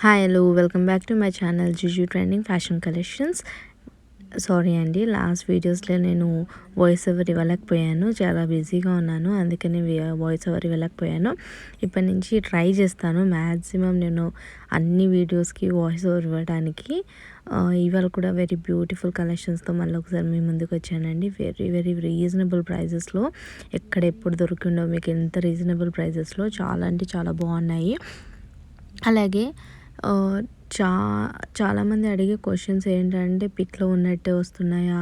Hi hello welcome back to my channel Juju trending fashion collections. Sorry అండి, last వీడియోస్లో నేను voice over ఇవ్వలేకపోయాను, చాలా బిజీగా ఉన్నాను, అందుకని వాయిస్ ఓవర్ ఇవ్వలేకపోయాను. ఇప్పటి నుంచి ట్రై చేస్తాను మ్యాక్సిమం నేను అన్ని వీడియోస్కి వాయిస్ ఓవర్ ఇవ్వడానికి. ఇవాళ కూడా వెరీ బ్యూటిఫుల్ కలెక్షన్స్తో మళ్ళీ ఒకసారి మీ ముందుకు వచ్చానండి. వెరీ వెరీ రీజనబుల్ ప్రైజెస్లో, ఎక్కడ ఎప్పుడు దొరికిండో మీకు ఎంత రీజనబుల్ ప్రైజెస్లో చాలా అంటే చాలా బాగున్నాయి. అలాగే చాలామంది అడిగే క్వశ్చన్స్ ఏంటంటే పిక్లో ఉన్నట్టే వస్తున్నాయా,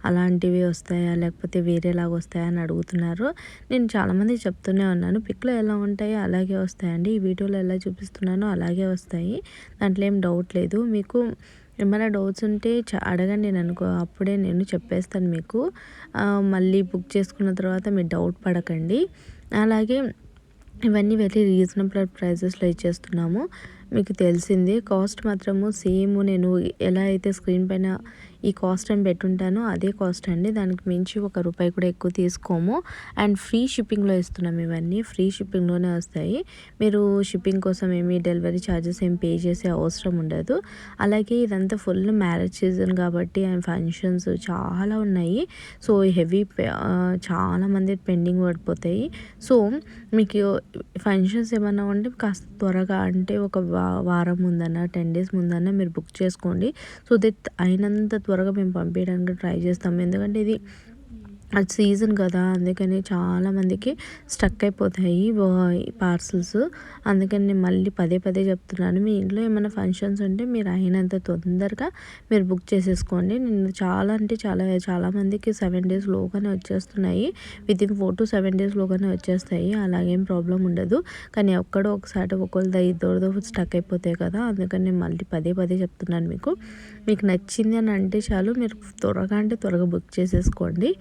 అలాంటివి వస్తాయా, లేకపోతే వేరేలాగా వస్తాయా అని అడుగుతున్నారు. నేను చాలామంది చెప్తూనే ఉన్నాను, పిక్లో ఎలా ఉంటాయో అలాగే వస్తాయండి, ఈ వీడియోలో ఎలా చూపిస్తున్నానో అలాగే వస్తాయి, దాంట్లో ఏం డౌట్ లేదు. మీకు ఏమైనా డౌట్స్ ఉంటే అడగండి నన్ను, అప్పుడే నేను చెప్పేస్తాను మీకు. మళ్ళీ బుక్ చేసుకున్న తర్వాత మీరు డౌట్ పడకండి. అలాగే ఇవన్నీ వెరీ రీజనబుల్ ప్రైజెస్లో ఇచ్చేస్తున్నాము. మీకు తెలిసిందే, కాస్ట్ మాత్రము సేమ్ నేను ఎలా అయితే స్క్రీన్ పైన ఈ కాస్ట్ అని పెట్టుంటానో అదే కాస్ట్ అండి, దానికి మించి ₹1 కూడా ఎక్కువ తీసుకోము. అండ్ ఫ్రీ షిప్పింగ్లో ఇస్తున్నాము, ఇవన్నీ ఫ్రీ షిప్పింగ్లోనే వస్తాయి. మీరు షిప్పింగ్ కోసం ఏమి డెలివరీ ఛార్జెస్ ఏం పే చేసే అవసరం ఉండదు. అలాగే ఇదంతా ఫుల్ మ్యారేజ్ సీజన్ కాబట్టి అండ్ ఫంక్షన్స్ చాలా ఉన్నాయి. సో హెవీ చాలామంది పెండింగ్ పడిపోతాయి. సో మీకు ఫంక్షన్స్ ఏమన్నా ఉంటే కాస్త త్వరగా, అంటే ఒక వారం ముందన్నా 10 days ముందన్నా మీరు బుక్ చేసుకోండి. సో దట్ అయినంత త్వరగా మేము పంపించడానికి ట్రై చేస్తాము. ఎందుకంటే ఇది అది సీజన్ కదా, అందుకని చాలామందికి స్టక్ అయిపోతాయి పార్సల్స్. అందుకని నేను మళ్ళీ పదే పదే చెప్తున్నాను, మీ ఇంట్లో ఏమైనా ఫంక్షన్స్ ఉంటే మీరు అయినంత తొందరగా మీరు బుక్ చేసేసుకోండి. నేను చాలా అంటే చాలామందికి 7 days లోగానే వచ్చేస్తున్నాయి, వితిన్ 4 to 7 days లోగానే వచ్చేస్తాయి, అలాగేం ప్రాబ్లం ఉండదు. కానీ ఒక్కడో ఒకసారి ఒకరిదో ఇద్దరిదో స్టక్ అయిపోతాయి కదా, అందుకని నేను మళ్ళీ పదే పదే చెప్తున్నాను మీకు నచ్చింది అని అంటే చాలు, మీరు త్వరగా అంటే త్వరగా బుక్ చేసేసుకోండి.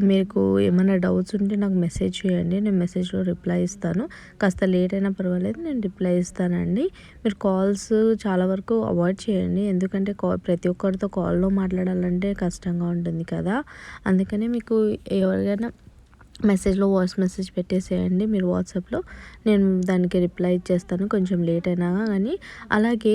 మీకు ఏమైనా డౌట్స్ ఉంటే నాకు మెసేజ్ చేయండి, నేను మెసేజ్లో రిప్లై ఇస్తాను. కాస్త లేట్ అయినా పర్వాలేదు, నేను రిప్లై ఇస్తానండి. మీరు కాల్స్ చాలా వరకు అవాయిడ్ చేయండి, ఎందుకంటే ప్రతి ఒక్కరితో కాల్లో మాట్లాడాలంటే కష్టంగా ఉంటుంది కదా, అందుకనే మీకు ఎవరికైనా మెసేజ్లో వాయిస్ మెసేజ్ పెట్టేసేయండి మీరు వాట్సాప్లో, నేను దానికి రిప్లై ఇచ్చేస్తాను కొంచెం లేట్ అయినా కానీ. అలాగే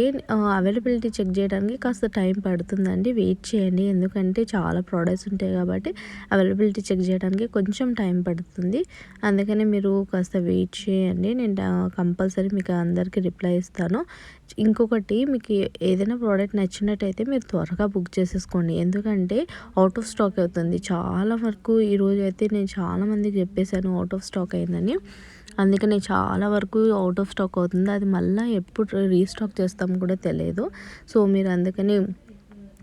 అవైలబిలిటీ చెక్ చేయడానికి కాస్త టైం పడుతుందండి, వెయిట్ చేయండి, ఎందుకంటే చాలా ప్రోడక్ట్స్ ఉంటాయి కాబట్టి అవైలబిలిటీ చెక్ చేయడానికి కొంచెం టైం పడుతుంది. అందుకని మీరు కాస్త వెయిట్ చేయండి, నేను కంపల్సరీ మీకు అందరికీ రిప్లై ఇస్తాను. ఇంకొకటి, మీకు ఏదైనా ప్రోడక్ట్ నచ్చినట్టయితే మీరు త్వరగా బుక్ చేసేసుకోండి, ఎందుకంటే అవుట్ ఆఫ్ స్టాక్ అవుతుంది చాలా వరకు. ఈరోజు అయితే నేను చాలామందికి చెప్పేశాను అవుట్ ఆఫ్ స్టాక్ అయిందని, అందుకని చాలా వరకు అవుట్ ఆఫ్ స్టాక్ అవుతుంది. అది మళ్ళీ ఎప్పుడు రీస్టాక్ చేస్తాము కూడా తెలియదు. సో మీరు అందుకని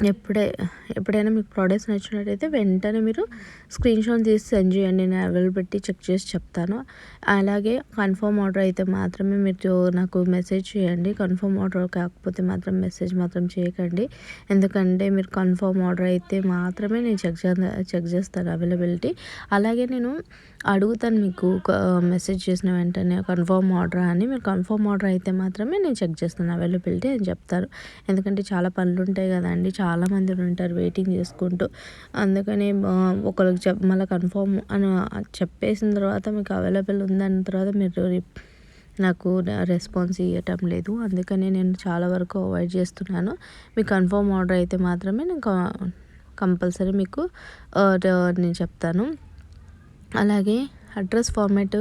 ఎప్పుడైనా మీకు ప్రోడక్ట్స్ నచ్చినట్టయితే వెంటనే మీరు స్క్రీన్ షాట్ తీసి సెండ్ చేయండి, నేను అవైలబిలిటీ చెక్ చేసి చెప్తాను. అలాగే కన్ఫర్మ్ ఆర్డర్ అయితే మాత్రమే మీరు నాకు మెసేజ్ చేయండి, కన్ఫర్మ్ ఆర్డర్ కాకపోతే మాత్రం మెసేజ్ మాత్రం చేయకండి. ఎందుకంటే మీరు కన్ఫర్మ్ ఆర్డర్ అయితే మాత్రమే నేను చెక్ చేస్తాను అవైలబిలిటీ. అలాగే నేను అడుగుతాను మీకు మెసేజ్ చేసిన వెంటనే కన్ఫర్మ్ ఆర్డర్ అని, మీరు కన్ఫర్మ్ ఆర్డర్ అయితే మాత్రమే నేను చెక్ చేస్తాను అవైలబిలిటీ అని చెప్తారు. ఎందుకంటే చాలా పనులు ఉంటాయి కదండి, చాలామంది ఉంటారు వెయిటింగ్ చేసుకుంటూ, అందుకని ఒకరికి మళ్ళీ కన్ఫర్మ్ అని చెప్పేసిన తర్వాత మీకు అవైలబుల్ ఉందన్న తర్వాత మీరు నాకు రెస్పాన్స్ ఇవ్వటం లేదు, అందుకని నేను చాలా వరకు అవాయిడ్ చేస్తున్నాను. మీకు కన్ఫర్మ్ ఆర్డర్ అయితే మాత్రమే నేను కంపల్సరీ మీకు నేను చెప్తాను. అలాగే అడ్రస్ ఫార్మాట్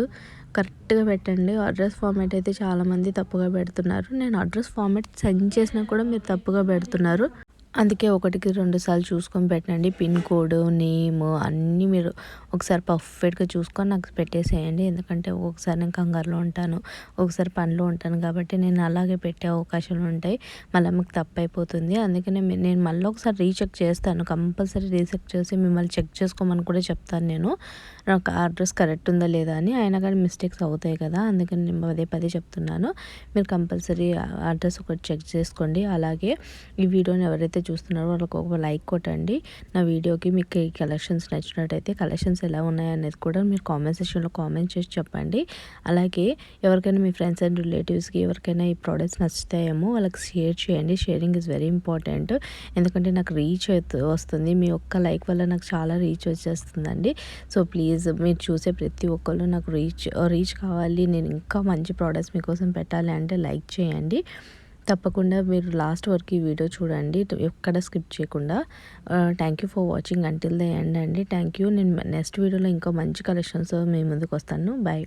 కరెక్ట్గా పెట్టండి. అడ్రస్ ఫార్మాట్ అయితే చాలామంది తప్పుగా పెడుతున్నారు, నేను అడ్రస్ ఫార్మాట్ సెండ్ చేసినా కూడా మీరు తప్పుగా పెడుతున్నారు. అందుకే 1కి 2 సార్లు చూసుకొని పెట్టండి, పిన్ కోడ్ నేమ్ అన్నీ మీరు ఒకసారి పర్ఫెక్ట్గా చూసుకొని నాకు పెట్టేసేయండి. ఎందుకంటే ఒకసారి నేను కంగారులో ఉంటాను, ఒకసారి పనిలో ఉంటాను, కాబట్టి నేను అలాగే పెట్టే అవకాశాలు ఉంటాయి, మళ్ళీ మీకు తప్పు అయిపోతుంది. అందుకనే నేను మళ్ళీ ఒకసారి రీచెక్ చేస్తాను, కంపల్సరీ రీచెక్ చేసి మిమ్మల్ని చెక్ చేసుకోమని కూడా చెప్తాను నేను, నాకు అడ్రస్ కరెక్ట్ ఉందా లేదా అని. అయినా కానీ మిస్టేక్స్ అవుతాయి కదా, అందుకని నేను పదే పదే చెప్తున్నాను, మీరు కంపల్సరీ అడ్రస్ ఒకటి చెక్ చేసుకోండి. అలాగే ఈ వీడియోని ఎవరైతే చూస్తున్నారో వాళ్ళకి ఒక లైక్ కొట్టండి నా వీడియోకి. మీకు ఈ కలెక్షన్స్ నచ్చినట్టయితే కలెక్షన్స్ ఎలా ఉన్నాయనేది కూడా మీరు కామెంట్ సెక్షన్లో కామెంట్ చేసి చెప్పండి. అలాగే ఎవరికైనా మీ ఫ్రెండ్స్ అండ్ రిలేటివ్స్కి ఎవరికైనా ఈ ప్రోడక్ట్స్ నచ్చుతాయేమో వాళ్ళకి షేర్ చేయండి, షేరింగ్ ఇస్ వెరీ ఇంపార్టెంట్, ఎందుకంటే నాకు రీచ్ వస్తుంది, మీ ఒక్క లైక్ వల్ల నాకు చాలా రీచ్ వచ్చేస్తుందండి. సో ప్లీజ్ మీరు చూసే ప్రతి ఒక్కళ్ళు నాకు రీచ్ కావాలి, నేను ఇంకా మంచి ప్రోడక్ట్స్ మీకోసం పెట్టాలి అంటే లైక్ చేయండి. తప్పకుండా మీరు లాస్ట్ వరకు ఈ వీడియో చూడండి, ఎక్కడ స్కిప్ చేయకుండా. Thank you for watching until the end అండి. Thank you. నేను నెక్స్ట్ వీడియోలో ఇంకో మంచి కలెక్షన్స్ మీ ముందుకు వస్తాను. బాయ్.